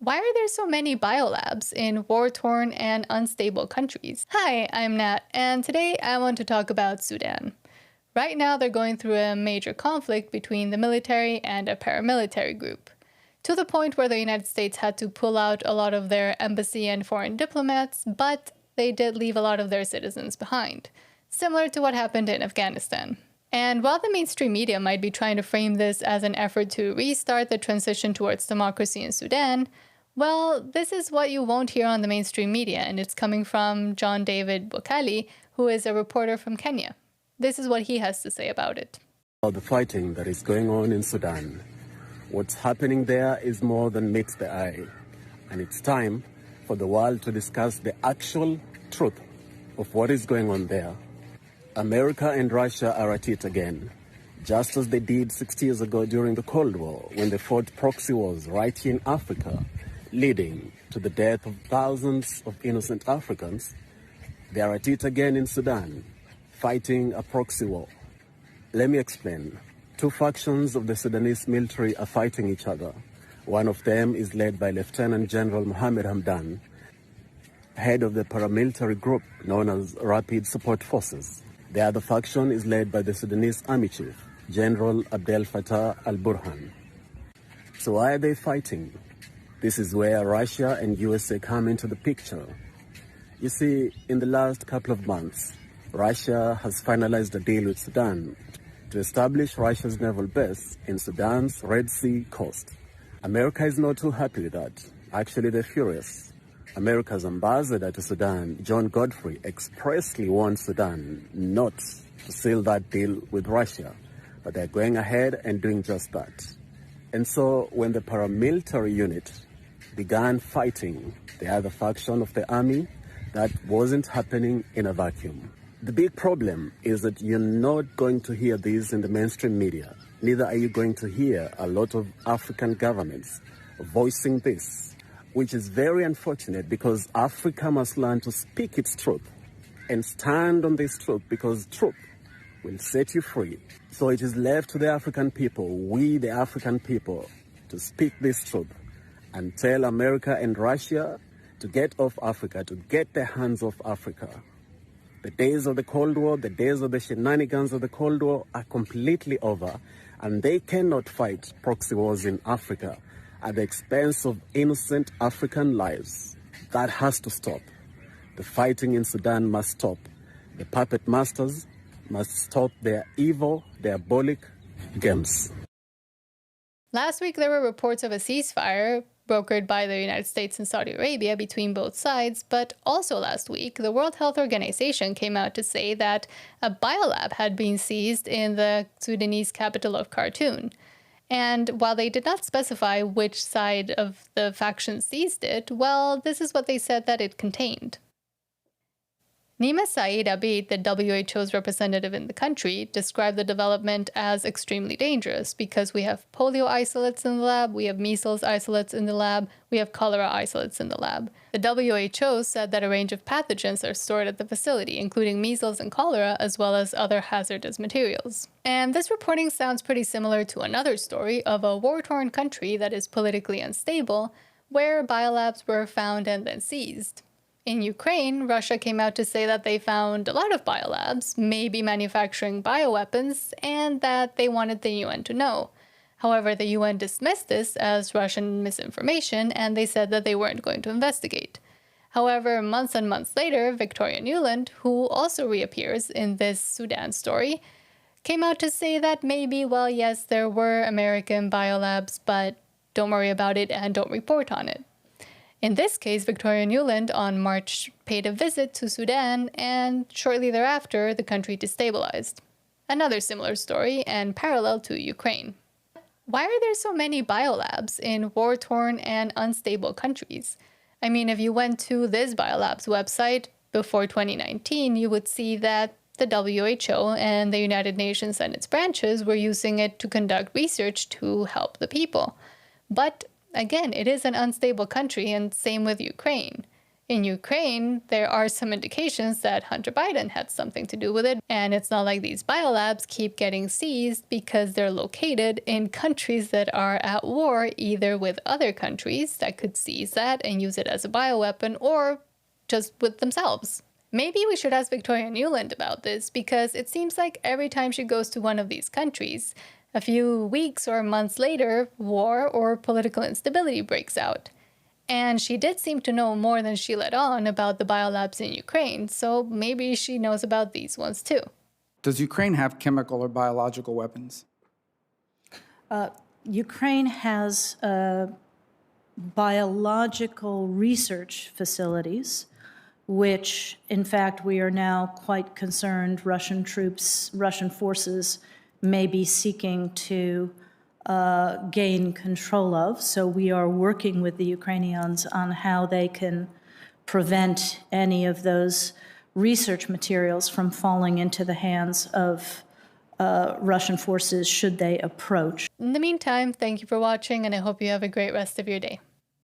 Why are there so many biolabs in war-torn and unstable countries? Hi, I'm Nat, and today I want to talk about Sudan. Right now, they're going through a major conflict between the military and a paramilitary group, to the point where the United States had to pull out a lot of their embassy and foreign diplomats, but they did leave a lot of their citizens behind, similar to what happened in Afghanistan. And while the mainstream media might be trying to frame this as an effort to restart the transition towards democracy in Sudan, well, this is what you won't hear on the mainstream media, and it's coming from John David Bukali, who is a reporter from Kenya. This is what he has to say about it. The fighting that is going on in Sudan, what's happening there is more than meets the eye. And it's time for the world to discuss the actual truth of what is going on there. America and Russia are at it again, just as they did 60 years ago during the Cold War, when they fought proxy wars right here in Africa, leading to the death of thousands of innocent Africans. They are at it again in Sudan, fighting a proxy war. Let me explain. Two factions of the Sudanese military are fighting each other. One of them is led by Lieutenant General Mohammed Hamdan, head of the paramilitary group known as Rapid Support Forces. The other faction is led by the Sudanese Army Chief, General Abdel Fattah al-Burhan. So why are they fighting? This is where Russia and USA come into the picture. You see, in the last couple of months, Russia has finalized a deal with Sudan to establish Russia's naval base in Sudan's Red Sea coast. America is not too happy with that. Actually, they're furious. America's ambassador to Sudan, John Godfrey, expressly warned Sudan not to seal that deal with Russia, but they're going ahead and doing just that. And so when the paramilitary unit began fighting the other faction of the army, that wasn't happening in a vacuum. The big problem is that you're not going to hear this in the mainstream media. Neither are you going to hear a lot of African governments voicing this, which is very unfortunate because Africa must learn to speak its truth and stand on this truth, because truth will set you free. So it is left to the African people, we the African people, to speak this truth and tell America and Russia to get off Africa, to get their hands off Africa. The days of the Cold War, the days of the shenanigans of the Cold War are completely over, and they cannot fight proxy wars in Africa at the expense of innocent African lives. That has to stop. The fighting in Sudan must stop. The puppet masters must stop their evil, diabolic games. Last week, there were reports of a ceasefire brokered by the United States and Saudi Arabia between both sides, but also last week, the World Health Organization came out to say that a biolab had been seized in the Sudanese capital of Khartoum. And while they did not specify which side of the faction seized it, well, this is what they said that it contained. Nima Saeed Abid, the WHO's representative in the country, described the development as extremely dangerous because we have polio isolates in the lab, we have measles isolates in the lab, we have cholera isolates in the lab. The WHO said that a range of pathogens are stored at the facility, including measles and cholera, as well as other hazardous materials. And this reporting sounds pretty similar to another story of a war-torn country that is politically unstable, where biolabs were found and then seized. In Ukraine, Russia came out to say that they found a lot of biolabs, maybe manufacturing bioweapons, and that they wanted the UN to know. However, the UN dismissed this as Russian misinformation, and they said that they weren't going to investigate. However, months and months later, Victoria Nuland, who also reappears in this Sudan story, came out to say that maybe, well, yes, there were American biolabs, but don't worry about it and don't report on it. In this case, Victoria Nuland on March paid a visit to Sudan, and shortly thereafter, the country destabilized. Another similar story and parallel to Ukraine. Why are there so many biolabs in war-torn and unstable countries? I mean, if you went to this biolab's website before 2019, you would see that the WHO and the United Nations and its branches were using it to conduct research to help the people. But again, it is an unstable country, and same with Ukraine. In Ukraine, there are some indications that Hunter Biden had something to do with it, and it's not like these biolabs keep getting seized because they're located in countries that are at war either with other countries that could seize that and use it as a bioweapon, or just with themselves. Maybe we should ask Victoria Nuland about this, because it seems like every time she goes to one of these countries, a few weeks or months later, war or political instability breaks out. And she did seem to know more than she let on about the biolabs in Ukraine, so maybe she knows about these ones too. Does Ukraine have chemical or biological weapons? Ukraine has biological research facilities, which, in fact, we are now quite concerned Russian forces may be seeking to gain control of. So we are working with the Ukrainians on how they can prevent any of those research materials from falling into the hands of Russian forces should they approach. In the meantime, thank you for watching, and I hope you have a great rest of your day.